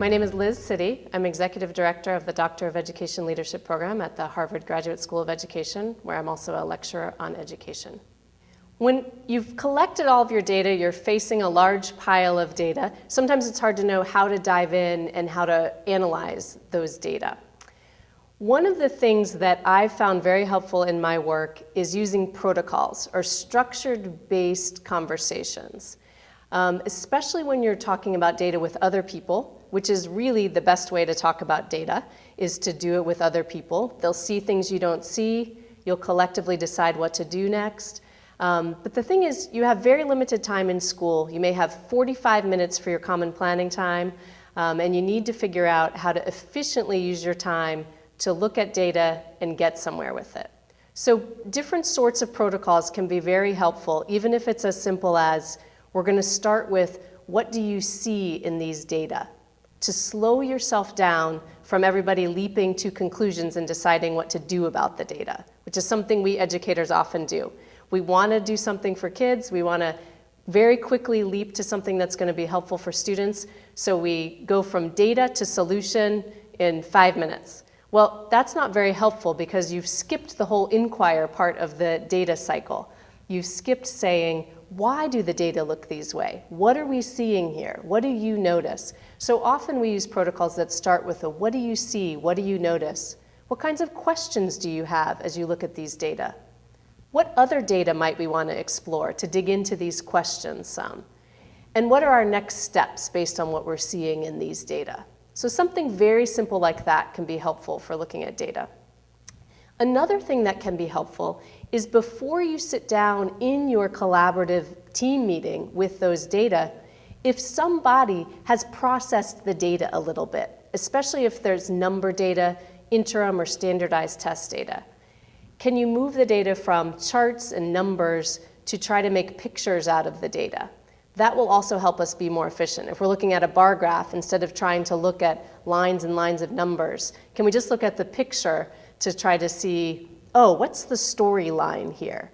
My name is Liz City. I'm Executive Director of the Doctor of Education Leadership Program at the Harvard Graduate School of Education, where I'm also a lecturer on education. When you've collected all of your data, you're facing a large pile of data. Sometimes it's hard to know how to dive in and how to analyze those data. One of the things that I've found very helpful in my work is using protocols or structured-based conversations, especially when you're talking about data with other people, which is really the best way to talk about data, is to do it with other people. They'll see things you don't see. You'll collectively decide what to do next. But the thing is, you have very limited time in school. You may have 45 minutes for your common planning time, and you need to figure out how to efficiently use your time to look at data and get somewhere with it. So different sorts of protocols can be very helpful, even if it's as simple as, we're going to start with, what do you see in these data? To slow yourself down from everybody leaping to conclusions and deciding what to do about the data, which is something we educators often do. We want to do something for kids. We want to very quickly leap to something that's going to be helpful for students. So we go from data to solution in 5 minutes. Well, that's not very helpful because you've skipped the whole inquire part of the data cycle. You've skipped saying, why do the data look these way? What are we seeing here? What do you notice? So often we use protocols that start with a what do you see? What do you notice? What kinds of questions do you have as you look at these data? What other data might we want to explore to dig into these questions some? And what are our next steps based on what we're seeing in these data? So something very simple like that can be helpful for looking at data. Another thing that can be helpful is before you sit down in your collaborative team meeting with those data, if somebody has processed the data a little bit, especially if there's number data, interim or standardized test data, can you move the data from charts and numbers to try to make pictures out of the data? That will also help us be more efficient. If we're looking at a bar graph, instead of trying to look at lines and lines of numbers, can we just look at the picture to try to see, oh, what's the storyline here?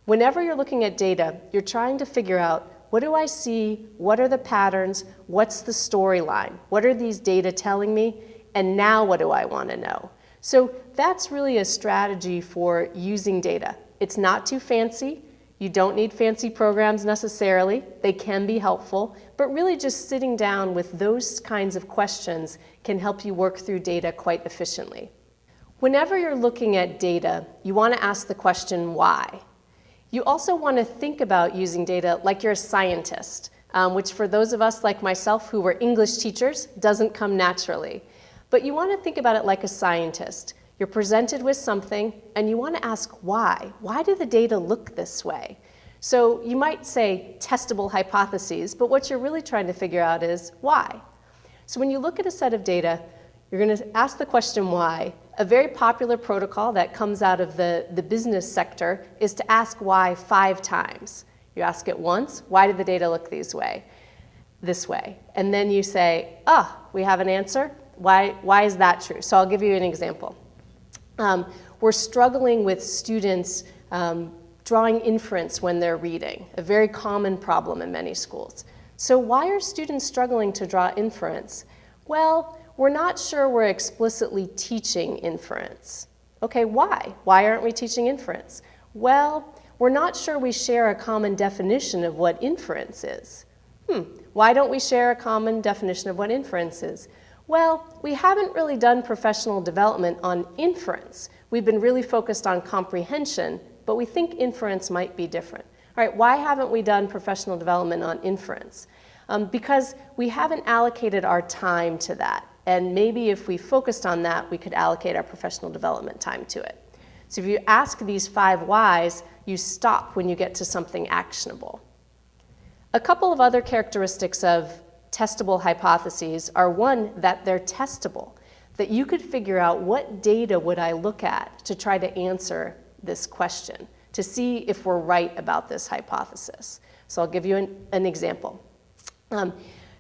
Whenever you're looking at data, you're trying to figure out, what do I see? What are the patterns? What's the storyline? What are these data telling me? And now what do I want to know? So that's really a strategy for using data. It's not too fancy. You don't need fancy programs necessarily. They can be helpful, but really just sitting down with those kinds of questions can help you work through data quite efficiently. Whenever you're looking at data, you want to ask the question, why? You also want to think about using data like you're a scientist, which for those of us like myself who were English teachers doesn't come naturally. But you want to think about it like a scientist. You're presented with something and you want to ask why. Why do the data look this way? So you might say testable hypotheses, but what you're really trying to figure out is why. So when you look at a set of data, you're going to ask the question why. A very popular protocol that comes out of the business sector is to ask why 5 times. You ask it once, why did the data look this way? And then you say, we have an answer. Why is that true? So I'll give you an example. We're struggling with students drawing inference when they're reading, a very common problem in many schools. So why are students struggling to draw inference? Well, we're not sure we're explicitly teaching inference. Okay, why? Why aren't we teaching inference? Well, we're not sure we share a common definition of what inference is. Why don't we share a common definition of what inference is? Well, we haven't really done professional development on inference. We've been really focused on comprehension, but we think inference might be different. All right, why haven't we done professional development on inference? Because we haven't allocated our time to that. And maybe if we focused on that, we could allocate our professional development time to it. So if you ask these 5 whys, you stop when you get to something actionable. A couple of other characteristics of testable hypotheses are, one, that they're testable, that you could figure out what data would I look at to try to answer this question, to see if we're right about this hypothesis. So I'll give you an example.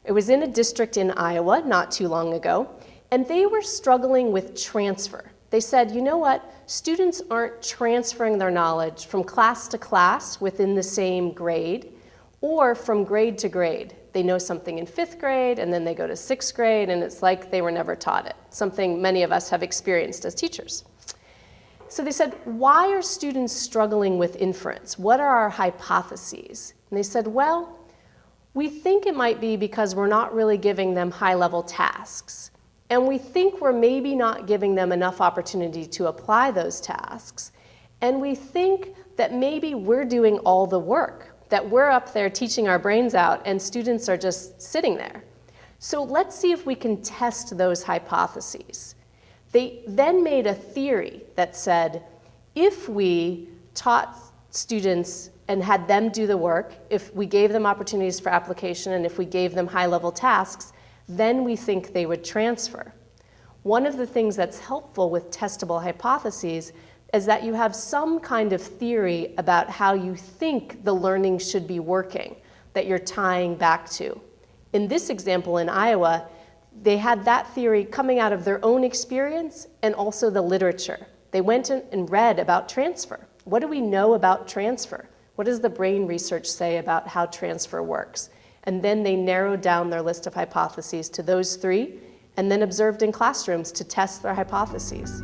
It was in a district in Iowa not too long ago, and they were struggling with transfer. They said, you know what, students aren't transferring their knowledge from class to class within the same grade, or from grade to grade. They know something in 5th grade, and then they go to 6th grade, and it's like they were never taught it, something many of us have experienced as teachers. So they said, why are students struggling with inference? What are our hypotheses? And they said, well, we think it might be because we're not really giving them high-level tasks. And we think we're maybe not giving them enough opportunity to apply those tasks. And we think that maybe we're doing all the work, that we're up there teaching our brains out and students are just sitting there. So let's see if we can test those hypotheses. They then made a theory that said, if we taught students and had them do the work, if we gave them opportunities for application and if we gave them high-level tasks, then we think they would transfer. One of the things that's helpful with testable hypotheses is that you have some kind of theory about how you think the learning should be working that you're tying back to. In this example in Iowa, they had that theory coming out of their own experience and also the literature. They went and read about transfer. What do we know about transfer? What does the brain research say about how transfer works? And then they narrowed down their list of hypotheses to those 3 and then observed in classrooms to test their hypotheses.